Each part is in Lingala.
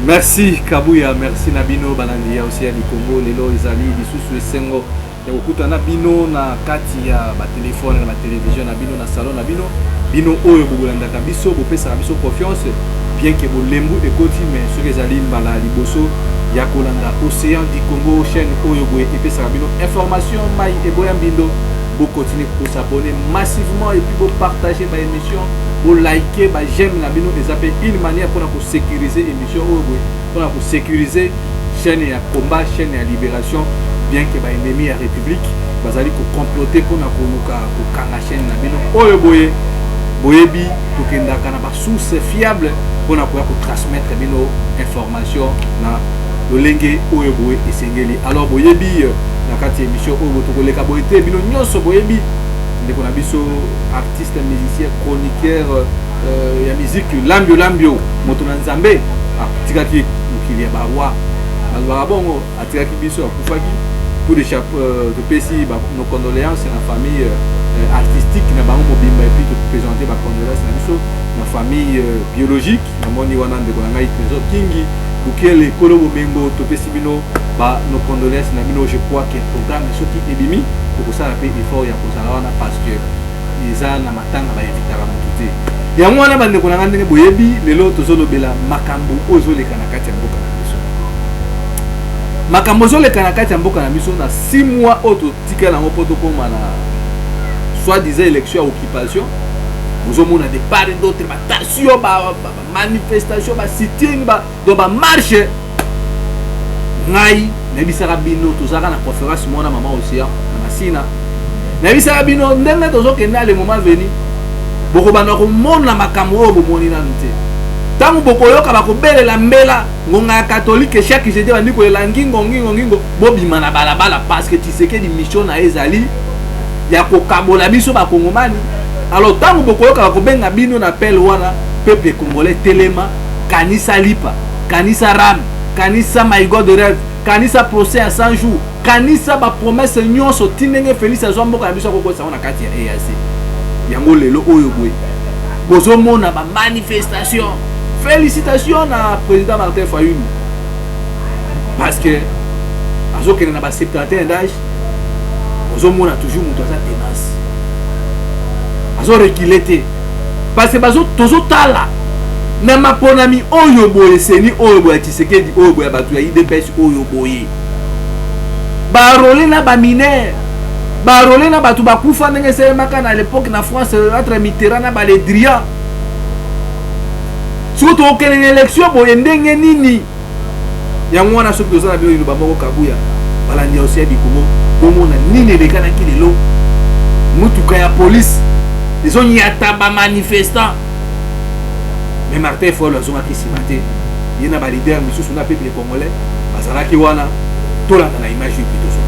Merci Kabuya, merci Nabino Balandia aussi à Congo, Lelo Ezali, Lisusu Esengo, Yakuta Nabino na kati ya ba téléphone na télévision Nabino na salon Nabino, Bino Oyo Bugulanda Kabiso, Bopesa Kabiso confiance, bien que Bolembu ekoti mais sur Ezali Mbala Liboso, Yakolanda Océan du Congo, chaîne Oyo Boye Epesa Kabino, information Mai Eboya Mbindo, vous continuez pour s'abonner massivement et puis vous partager ma émission, vous liker, bah j'aime la bino et ça fait une manière pour sécuriser l'émission, pour sécuriser chaîne et combat, chaîne et libération, bien que bah ennemi à République, vous allez comploter pour la chaîne la bino, oyo boye, boyebi, pour qu'il y ait une source fiable pour transmettre bino information na le lengue oyo boye et sengeli. Alors boyebi na kati émission oyo tokoleka boyete bino nyonso boyebi ndeko na biso artiste musicien chroniqueur ya musique lambio moto na nzambe atikaki mokili ya barwa bazwa bongo atikaki biso akufaki pour de pesi nos condoléances na famille artistique na bango mobimba et puis de présenter ba condoléances na biso na famille biologique na moni wana ndeko na ngai Trésor Kingi Bukele Kolo Bomengo topesi bino ba nos condoléances na bino. Je crois que programme soki ebimi pour ça fait effort ya kozala wana parce que iza na matanga ba evitaka mututé ya mwana bande ko na ndenge boyebi lelo tozolobela makambo ozoleka na kati ya mboka na biso, makambo ozoleka na kati ya mboka na biso na 6 mois auto tika na mopoto koma na soit disant élection à occupation. Vous avez des part d'autres tensions, manifestations, sitting, marche. Ngai, nebisaka bino tozaka na conférence mona maman aussi na masina. Nebisaka bino ndenge tozokenda le moment venu. Boko bana ko mona makambo oyo bomoni na nte. Tangu boko yoka bakobelela mbela ngonga catholique chaque jeudi bandi ko elangi ngongo bobima na balabala parce que tu sais que di mission na ezali ya ko kabola biso ba kongomani. Alors tant que beaucoup de benga bino na appel wana peuple congolais telema kanisa lipa kanisa ram kanisa my god de rêve kanisa procès à 100 jours kanisa ba promesse nyonso tinenge Félix azombo ka biso ko na kati ya EAC yango lelo oyo boy bozo mona ba manifestation. Félicitations na président Martin Fayulu parce que azokena na ba 71 d'âge bozo mona toujours muto za tenace azo reculé parce que bazo tozo tala na maponami oyo boye seni oyo boye Tshisekedi oyo boye batu ya IDPS oyo boye barole na ba mineur barole na batu bakufa ndenge se maka na l'époque na France entre Mitterrand na ba le Drian surtout aucune élection boye ndenge nini ya mwana soki toza na bino ba moko Kabuya balandi aussi bi Congo bomona nini lekana kilelo mutuka ya police. Ils ont y ataba manifestants. Mais Martin Fayulu a zoma kisimate. Il y a un leader monsieur sur le peuple congolais. Bazala ki wana tola na image plutôt so.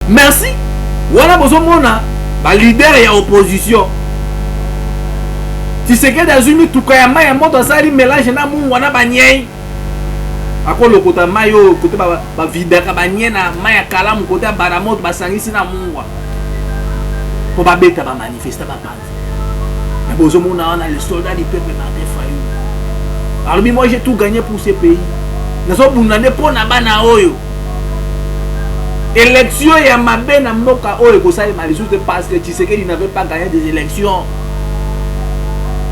Merci. Voilà bozomona ba leader ya opposition. Tshisekedi azumi tukaya maya moto asali mélange na mungu wana banyei. Akolo kota mayo kote ba vidaka banyei na maya kalamu kote bara moto basangisi na mungu. Pour ba beta ba manifester ba panzi. Mais bozomona wana les soldats du peuple Martin Fayulu. Alors moi j'ai tout gagné pour ce pays. Nazo bunane pona bana oyo. élection ya mabe na mboka oyo ko sala malisute parce que Tshisekedi n'avait pas gagné des élections.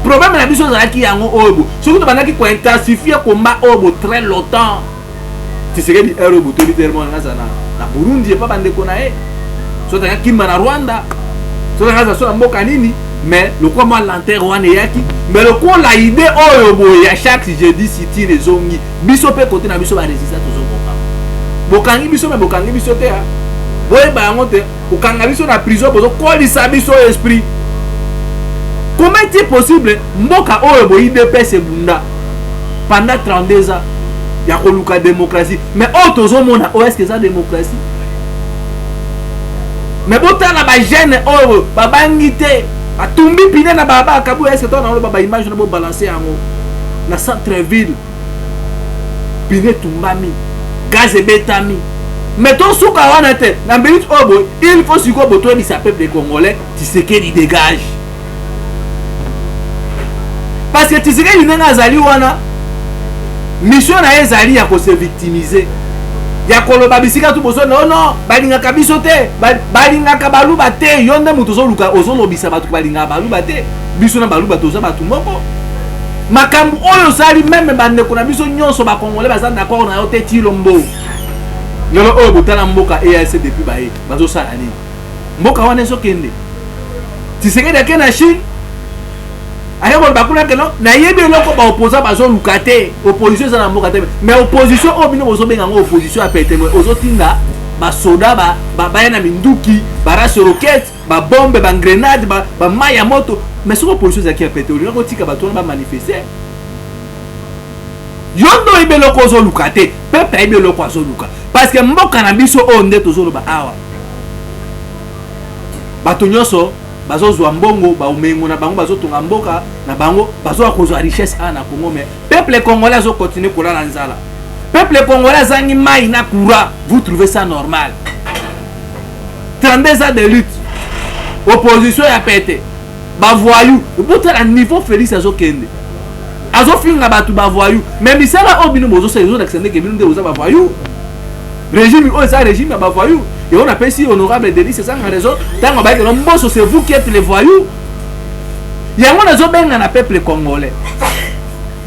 Problème na biso za ki yango oyo surtout bandaki ko intensifier combat oyo très longtemps. Tshisekedi ero autoritairement na Burundi pas bande ko na e. So ta kimba na Rwanda. So ta ngaza so na mboka nini mais le quoi moi l'enterre wana yaki mais le quoi la idée oyo boya chaque jeudi city les zongi biso pe côté na biso ba résister to zokoka. Bokangi biso mais bokangi biso te ha. Boye ba yango te okanga biso na prison bozo kolisa biso esprit. Comment est-il possible mboka oyo bo IDPS bunda pendant 32 ans ya koluka démocratie mais otozo mona o est-ce que ça démocratie? Mais botala ba jeune oyo babangi te atumbi pine na baba kabu est-ce que toi na baba image na bo balancer yango na centre ville pine tumbami gaz betami mais ton souka wana te na minute obo il faut siko boto ni sa peuple congolais Tshisekedi dégage parce que Tshisekedi nenga azali wana mission na ezali ya ko se victimiser ya koloba bisika tu boso non balinga biso te balinga baluba te yonde mutu zo luka ozolobisa batu balinga baluba te biso na baluba toza batu moko makambu oyo sali même bande ko na biso nyonso ba congolais baza d'accord na yo te tilombo lelo oyo botala mboka EAC depuis bae bazo sala nini mboka wana so kende Tshisekedi akena Chine ayo ko bakuna keno na yebe loko ba opposant bazo luka te opposition za na mboka te mais opposition o bino bozo benga ngo opposition a pete ozo tinda ba soda ba na minduki ba race roquette ba bombe ba grenade ba maya moto mais sur opposition za ki a pete o ko tika ba tona ba manifester yondo yebe loko zo luka te peuple yebe loko zo luka parce que mboka na biso o ndeto zo ba awa bato nyonso bazo zwa mbongo ba umengo na bango bazo tonga mboka na bango bazo akozwa richesse ana Congo mais peuple congolais zo continuer kolala nzala peuple congolais zangi mai na courant vous trouvez ça normal 32 ans de lutte opposition ya pété ba voyou bout à niveau Félix azo kende azo finga batu ba voyou mais misala obino bozo se zo d'accender que bino de oza ba voyou régime o ça régime ba voyou. Et on appelle si honorable Denis, c'est ça la raison. Tant que c'est vous qui êtes les voyous. Il y a un peuple congolais.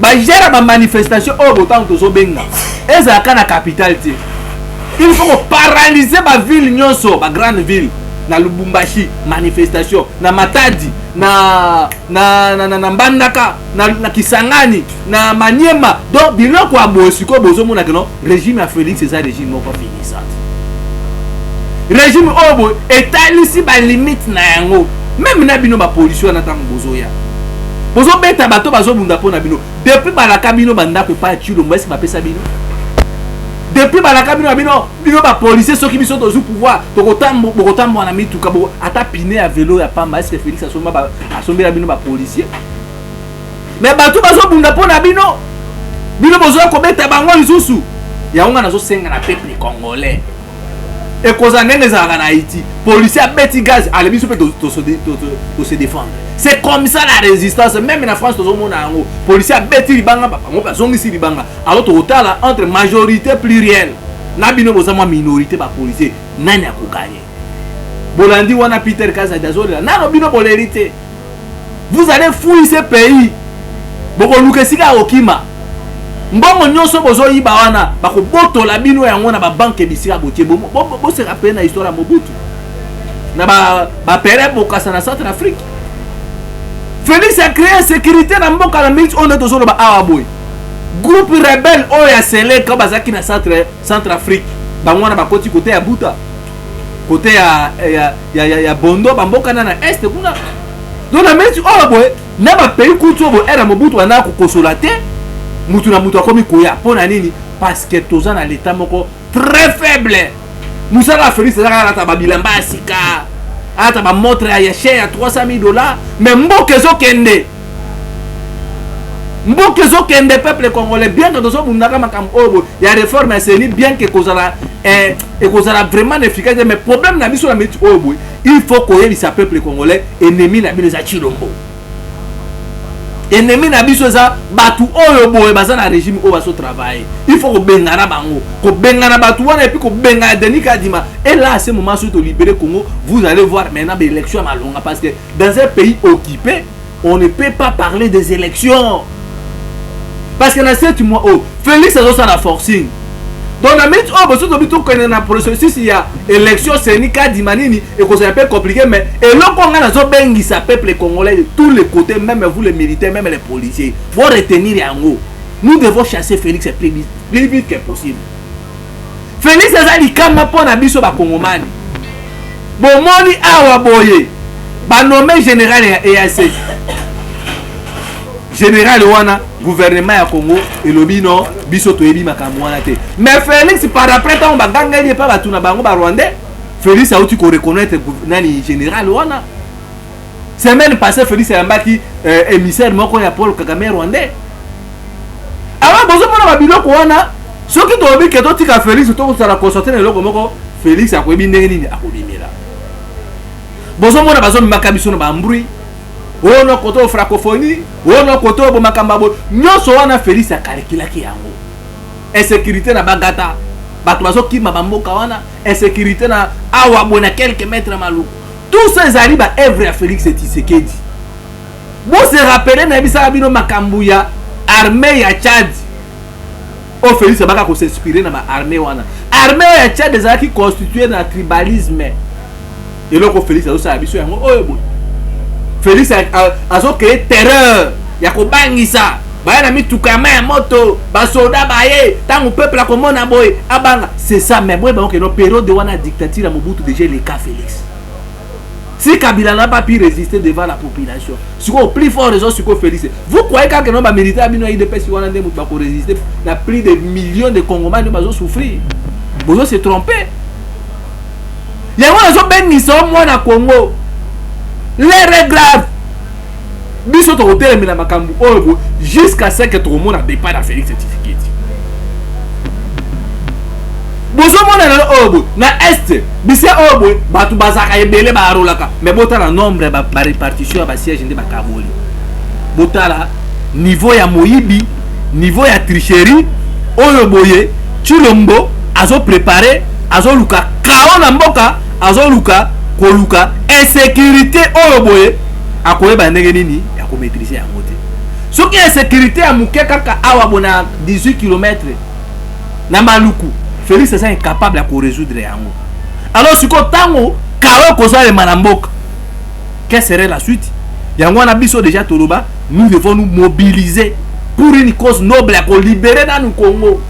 Il y a une manifestation au temps de Zobenga. Et ça a la capitale. Il faut paralyser la ville, la grande ville. Na Lubumbashi, manifestation. Na Matadi, na Mbandaka, na Kisangani, na Maniema. Donc, il y a un régime à Félix, c'est ça régime finissant. Régime obo etalisi ba limite na yango même na bino ba pollution na tango bozoya bozo beta bato bazo bunda pona bino depuis balaka bino banda pe pa tilo mbesi ba pesa bino depuis balaka bino ba policier soki biso to zu pouvoir to kotambo na mituka bo ata pine ya vélo ya pamba est-ce que Félix asombela bino ba policier mais bato bazo bunda pona bino bozo ko beta bango lisusu ya unga nazo senga na peuple congolais. Et cause en en Haïti, policiers bêtis gaz, allez bien se défendre. C'est comme ça la résistance, même en France, policiers bêtis libanga, ici libanga. Alors au total entre majorité plurielle, n'abino bozama minorité ba policier, nani a gagné. Bolandi wana Peter Kaza Dazola, nano bino bolérité. Vous allez fouiller ce pays. Boko lukesika okima. Mbongo nyonso bozo yiba wana bako boto la bino yango na ba banque bisika botie bo se rappelle na histoire Mobutu na ba pere bokasa na Centre Afrique. Félix a créé sécurité na mboka na mix on est toujours ba awa boy groupe rebelle oya sele ka bazaki na Centre Afrique bango na bakoti côté ya Buta côté ya Bondo ba mboka na est kuna donc na mix oh boy na ba pays kutu bo era Mobutu wana ko consolater mutu na mutu akomi koya pona nini parce que toza na l'état moko très faible. Moussa la Félix ezaka ta babilamba asika ata ba montre ya cher ya $300,000 mais mboke zo kende peuple congolais bien que tozo bundaka makambo obo ya réforme c'est bien que kozala vraiment efficace mais problème na biso na meti obo il faut koyebisa peuple congolais ennemi na bino za Chilombo ennemi na biso za batu oyo boye baza na régime oyo baso travailler. Il faut ko bengana bango, ko bengana batu wana et puis ko bengana Denis Kadima. Et là à ce moment sur to libérer Congo, vous allez voir maintenant des élections à Malonga parce que dans un pays occupé, on ne peut pas parler des élections. Parce que dans 7 mois, Félix a aussi la forcing. Donc, la minute où vous avez un processus, il y a élection, c'est ni cas d'Imanini, et que c'est un peu compliqué, mais et là, quand on a un bengi, ça peuple congolais de tous les côtés, même vous les militaires, même les policiers, vont retenir en haut. Nous devons chasser Félix plus vite que possible. Félix a dit qu'il n'y a pas de biso ba Congomani. Bon, moni awa boye, ba nommé général et EAC. Général wana gouvernement ya Congo et lobino biso to yebi makambo wana te. Mais Félix par après tant ba gangeli pa batu na bango ba Rwandais. Félix a outi ko reconnaître nani général wana. Semaine passée Félix a mbaki émissaire moko ya Paul Kagame Rwandais. Avant bozo pona ba biloko wana soki to obi ke to tika Félix to ko sala consulter na loko moko Félix a ko yebi ndenge nini akobimela. Bozo mona bazo mbaka biso na ba mbui. Ono koto francophonie, ono koto bo makambabo, nyoso wana Félix akalekila ki yango. Insécurité na bagata, bato bazo kima bamboka wana, insécurité na awa bona quelques mètres maluku. Tous ces arriba œuvre à Félix Tshisekedi. Bo se rappeler na bisa bino makambu ya armée ya Tchad. O Félix baka ko s'inspirer na ma armée wana. Armée ya Tchad ezaki constituée na tribalisme. Et loko Félix azo sa biso yango oyo bo. Félix a créé terreur. Ya ko bangisa. Ba na mituka ma moto, ba soldat ba ye, tant au peuple a komona boy, abanga. C'est ça mais boy ba que no période de wana dictature à Mobutu déjà les cas Félix. Si Kabila n'a pas pu résister devant la population, c'est au plus fort raison sur Félix. Vous croyez que non ba militaire bino de pesi wana ndé ba ko résister, la plus de millions de Congolais ne bazo souffrir. Bozo se tromper. Ya wana zo bengisa mwana Congo. Les grave biso to hotel na makambu oyo jusqu'à ce que tout le monde a départ à Félix Tshisekedi. Bozo mona na oyo na est bisia oyo batu bazaka ebele ba rolaka mais botala nombre ba répartition ba siège ndé ba kaboli. Botala niveau ya moyibi, niveau ya tricherie oyo boye Chilombo azo préparer azo luka kaona mboka azo luka koluka insécurité oyo boye akoyeba ndenge nini ya ko maîtriser yango te. Soki insécurité ya muke kaka awa bona 18 km na maluku Félix est incapable à résoudre yango. Alors siko tango kawe kozale manamboka. Quelle serait la suite? Yango na biso déjà toloba, nous devons nous mobiliser pour une cause noble à libérer dans le Congo.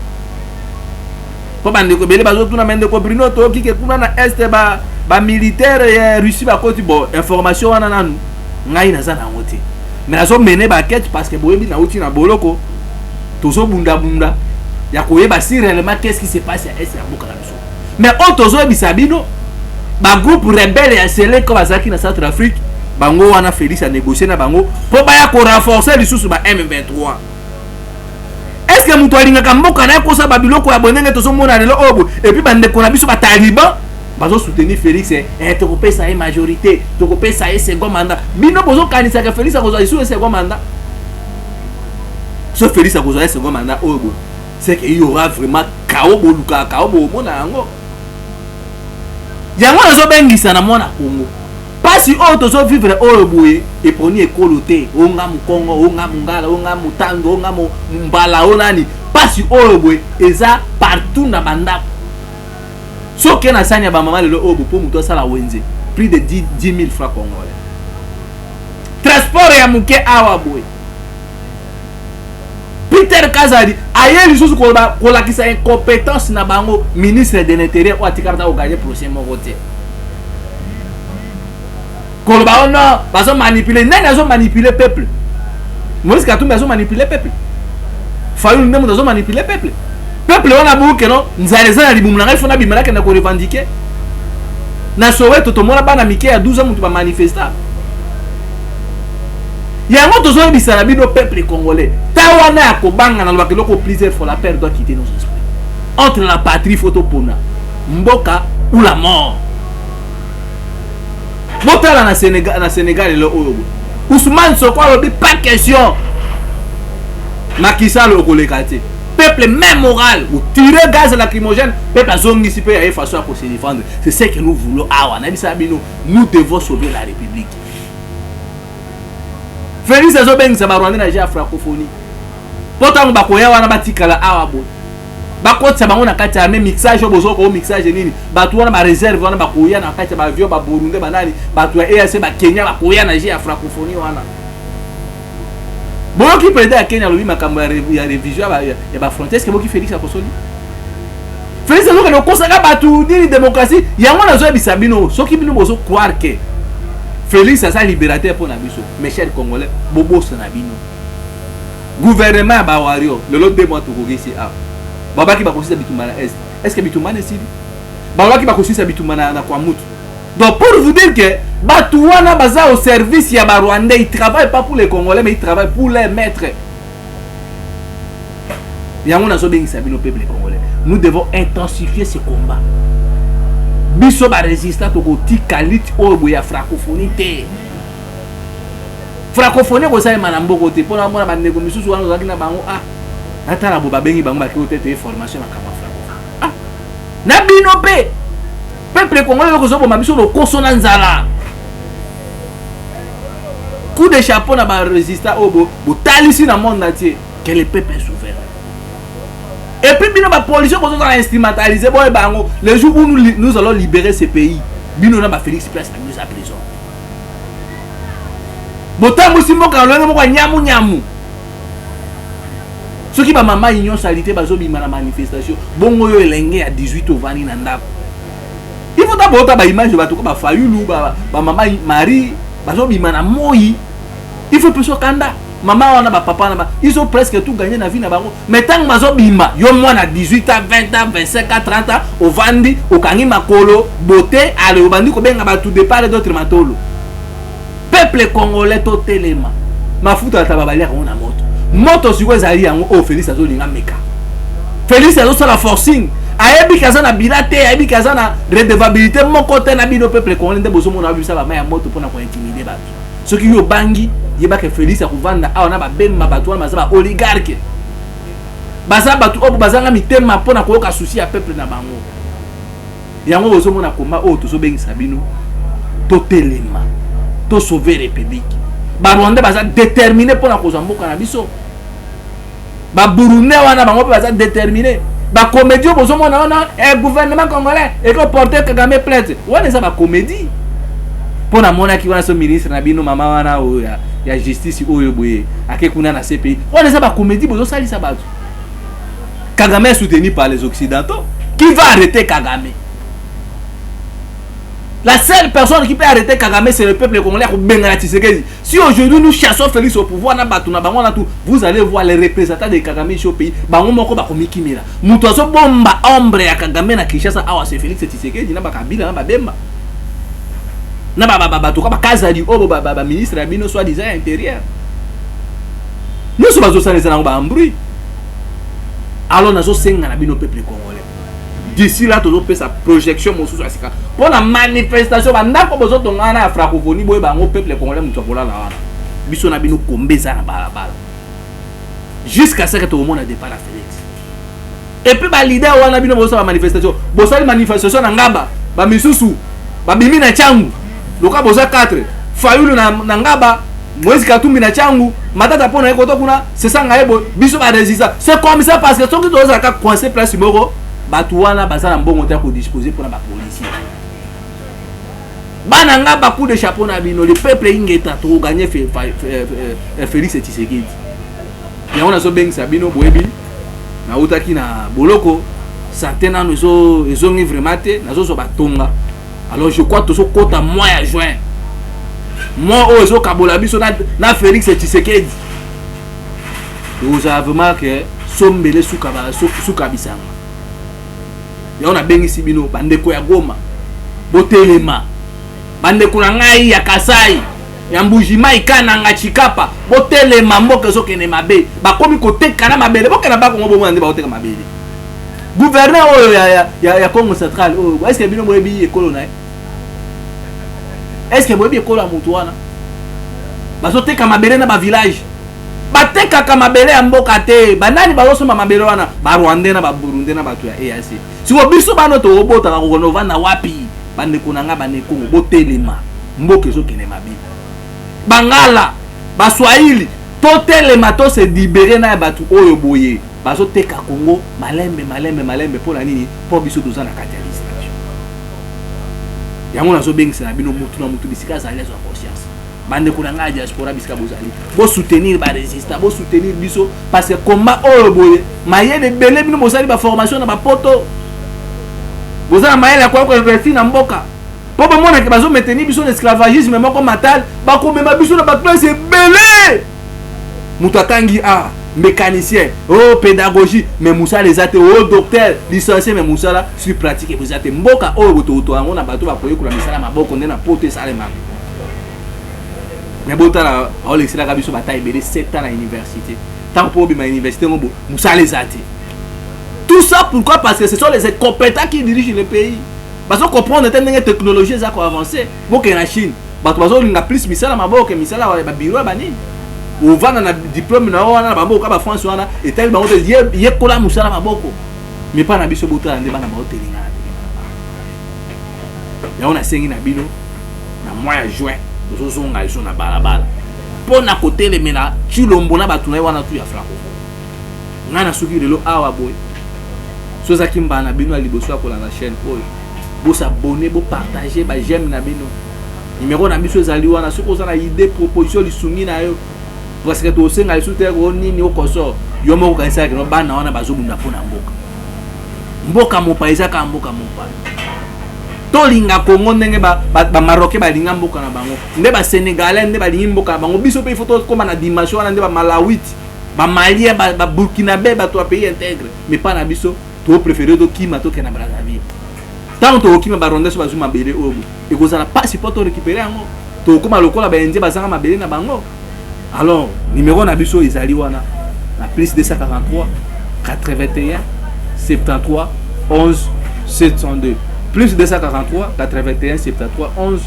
Ko bande ko bele bazo tuna mende ko brino to ki ke kuna na est ba militaire ya Russie ba koti bo information wana nanu ngai na za na ngote mais azo mener ba quête parce que boyebi na uti na boloko tozo bunda bunda ya koyeba si réellement qu'est-ce qui se passe à est ya boka na biso mais on tozo bisabino ba groupe rebelle ya sele ko bazaki na Centrafrique bango wana Félix a négocier na bango po ba ya ko renforcer les sous ba M23. Est-ce que muto alinga kamboka na ko sa babiloko ya bonenge tozo mona lelo obo et puis bande ko na biso ba taliban bazo soutenir Félix et to kopé ça majorité to kopé ça second mandat bino bozo kanisa que Félix a kozwa sur second mandat ce Félix a kozwa second mandat obo c'est qu'il y aura vraiment chaos boluka chaos bobo na yango yango nazo bengisa na mona Congo pasi o tozo vivre obo et poni ekolote onga mukongo onga mungala onga mutango onga mbala onani pasi obo eza partout na banda. So que na sanya ba mama le obo po muto sala wenze plus de 10 000 francs congolais. Transport ya muke awa boy. Peter Kazadi aye lisusu ko la kisa incompétence na bango ministre de l'intérieur ou atikata o gagner procès moko te. Ko ba ona bazo manipuler nani azo manipuler peuple. Moïse Katumbi azo manipuler peuple. Fayulu ndemo azo manipuler peuple. Peuple on a beaucoup non nzaleza na libumu na fona bimala ke na ko revendiquer na Soweto to mona bana mike ya 12 ans mutu ba manifester yango to zo bisala bino peuple congolais tawana ya ko banga na lobaki loko plusieurs fois la paix doit quitter nos esprits entre la patrie photo pona mboka ou la mort. Botala na Sénégal le oyo Ousmane Sonko alobi pas question Macky Sall okoleka te. Peuple même moral, ou tirer gaz lacrymogène, peuple a zongi si peut y avoir façon pour se défendre. C'est ce que nous voulons. Nous devons sauver la République. Félix Azobeng ça va rendre la francophonie. Pourtant bakoya wana batikala awabo. Bakoti ça bango na kati ya même mixage bozo ko mixage nini. Batu wana ba réserve wana bakoya na kati ba vieux ba Burundi banani, batu ya EAC ba Kenya bakoya na ya francophonie wana. Bon qui prédit à Kenya lobi makambo ya révision ya ba frontière que boki Félix akosoli. Félix azo que le consacra batu ni démocratie, yango na zo bisabino, soki bino bozo croire que Félix a sa libérateur pour Nabiso, mes chers Congolais, Bobo Sanabino. Gouvernement Bawario, le lot de mois tout ici. Baba qui va considérer Bitumana Est. Est-ce que Bitumana est ici? Baba qui va considérer Bitumana na Kwamutu. Donc pour vous dire que Batouana baza au service ya Rwandais, il travaille pas pour les Congolais, mais il travaille pour les maîtres. Peuple congolais. Nous devons intensifier ce combat. Biso ba résistant au tikalit au ya francophonie te. Francophonie ko sa manambo côté pour na ba nego misusu wana zakina bango atala bo ba bengi bango ba ki otete formation na kama francophonie. Na bino pe. Peuple congolais ko zo bo mabiso lo kosona nzala. Coup de chapeau na ba résistant au bo talisi na monde entier que le peuple est souverain. Et puis, bino ba police ko zo instrumentaliser boy bango le jour où nous allons libérer ce pays. Bino na ba Félix place na mise à prison. Botambo simboka longa moko nyamu nyamu. Ce qui ba mama union salité bazo bima na manifestation. Bongo yo elenge à 18 au vani na ndako. Il faut d'abord ta ba image ba to ko ba Fayulu ba mama Marie bazo bima na moi. Il faut plus kanda. Maman wana ba papa na ba ils ont presque tout gagné na vie na bango. Mais tant mazo bima yo moi na 18 ans 20 ans 25 ans 30 ans au vandi au kangi makolo beauté ale bandi ko benga ba tout départ d'autres matolo. Peuple congolais totelema mafuta tababalia on a moto siko ezali yango o Félix azolinga meka Félix azo la forcing ayebi kaza na bilate ayebi kaza na redevabilité mon côté na bino peuple congolais nde bozo mona bisa ba maya moto pona ko intimider bato soki yo bangi yeba ke Félix akuvanda awana ba bemma bato wana ba oligarque baza bato obo bazanga mitema pona ko yoka souci ya peuple na bango yango bozo mona koma o tozo bengisa bino totelema to sauver la République. Ba Rwanda baza déterminé pour la cause mboka na biso. Ba Burundi wana bango baza déterminé. Ba comédie bozo mona wana gouvernement congolais et ko porter Kagame plainte. Wana ça ba comédie. Pour na mona ki wana so ministre na bino mama wana o ya justice oyo boye akekuna na CPI. Wana ça ba comédie bozo sali ça ba. Kagame est soutenu par les occidentaux. Qui va arrêter Kagame? La seule personne qui peut arrêter Kagame, c'est le peuple congolais. Si aujourd'hui nous chassons Félix au pouvoir, vous allez voir les représentants de Kagame au pays. Mutuaso bomba ombre ya Kagame na Kinshasa awa c'est Félix Tshisekedi na bakabila na babemba. Na baba to ka kazali o baba ministre ya bino soit disant intérieur. Nous sommes au salé na ba ambri. Alors nazo senga na bino peuple congolais. D'ici là, tu as sa projection pour la manifestation. La francophonie, le peuple congolais jusqu'à ce que tout le monde a départ à Félix. Et puis, le leader a la manifestation. La manifestation na ngaba, ba misusu, ba bimi na changu. Loka boza 4. Fayulu na ngaba, Moïse Katumbi na changu. Matata pona ekoto kuna, c'est ça ngaebo, biso ba résistant. C'est comme ça parce que ceux qui doivent être coincés place moko. Batouana bazana mbongo ta ko disposer pour la police. Bananga ba coup de chapeau na bino le peuple ingeta to gagner Félix Tshisekedi. Ya on a so beng sabino boebi na utaki na boloko certains nous ont vraiment té na zo batonga. Alors je crois to so kota mois à juin. Moi ozo kabola biso na Félix Tshisekedi. Vous avez remarqué sombele suka bisanga. On a bengi sibino bandeko ya Goma botelema bandeko na ngai ya Kasai ya Mbujimai kana nga Chikapa botelema mboka zo kene mabe bakomi koteka na mabele boka na bako ngobo mwande ba koteka mabele gouverneur oyo ya Congo Central oyo est-ce que bino moyebi ekolo na est-ce que moyebi ekolo ya mutu wana bazo teka mabele na ba village batekaka mabele ya mboka te banani bazosomba mabele wana barwandais na baburundais na bato ya EAC siko biso bano tokobotaka kokovanda wapi bandeko na nga banekongo botelema mboka ezokende mabe bangala baswahili totelema tose libere na bato oyo boye bazoteka Congo malembe mpona nini mpo biso toza na kati ya distraction yango nazobengisa na bino mutu na mutu bisika azali azwa conscience bandeko na nga ya diaspora bisika bozali bosoutenir barésista bosoutenir biso parce que combat oyo boye mayele ebele bino bozali baformation na bapoto bozala mayele ya koyoko investir na mboka mpo bamonake bazomaintenir biso na esclavagisme moko matale bakomema biso na baklasse ebele mutu atangi mécanicien pédagogie mais musala eza te docteur licencié mais musala sur pratique eza te mboka oyo bototo yango na bato bakoyekola misala maboko nde na poto esalemaka mais botala aolekiselaka biso bata ebele 7 ans na université ntango mpo obima université ngo musala eza te tout ça pourquoi parce que ce sont les incompétents qui dirigent le pays bazo comprendre te ndenge technologie eza koavance boke na Chine bato bazolinga plus misala maboko misala babiro ya banini ovanda na diplôme na wana na bamboka ba France wana etali bango te yekola musala maboko mais pas na biso botala nde bana baotelinga yango nasengi na bino na mois ya juin tozozonga liso na balabala mpo na kotelemela Chilombo na bato na ye wana tu ya francophone ngai na soki lelo awa boye so ezaki mbala na bino ya liboso ya kolanda chaîne oyo bosabone bopartage bajeme na bino numéro na biso ezali wana soki oza na idée proposition lisungi na yo parce que tosenga lisu te ko nini okoso yo moko kanisa ke no bana wana bazobunda mpona mboka mopa ezaka mboka mopa tolinga Congo ndenge ba Marocain balinga mboka na bango nde ba Sénégalais nde balingi mboka na bango biso pe photo koma na dimension wana nde ba Malawiti ba Malien ba Burkinabé ba to pays intègre mais pas na biso to préférer to kima to ke na Brazzaville tant to kima ba ronde so bazuma bele obo e kozala pas support to récupérer yango to koma lokola ba indien bazanga mabele na bango. Alors, numéro nabiso ezali wana na plus 243 81 73 11 702 plus 243 81 73 11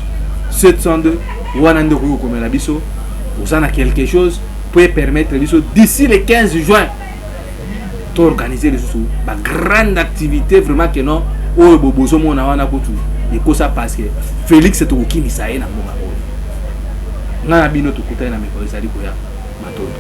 702 wana ndeko komela biso osana quelque chose pour permettre biso d'ici le 15 juin d'organiser les sous ba grande activité vraiment que non o bobozo mona wana kutu ikosa parce que Félix to okimisa ye na mboka oyo na bino tukutana na meko ezali koya matoto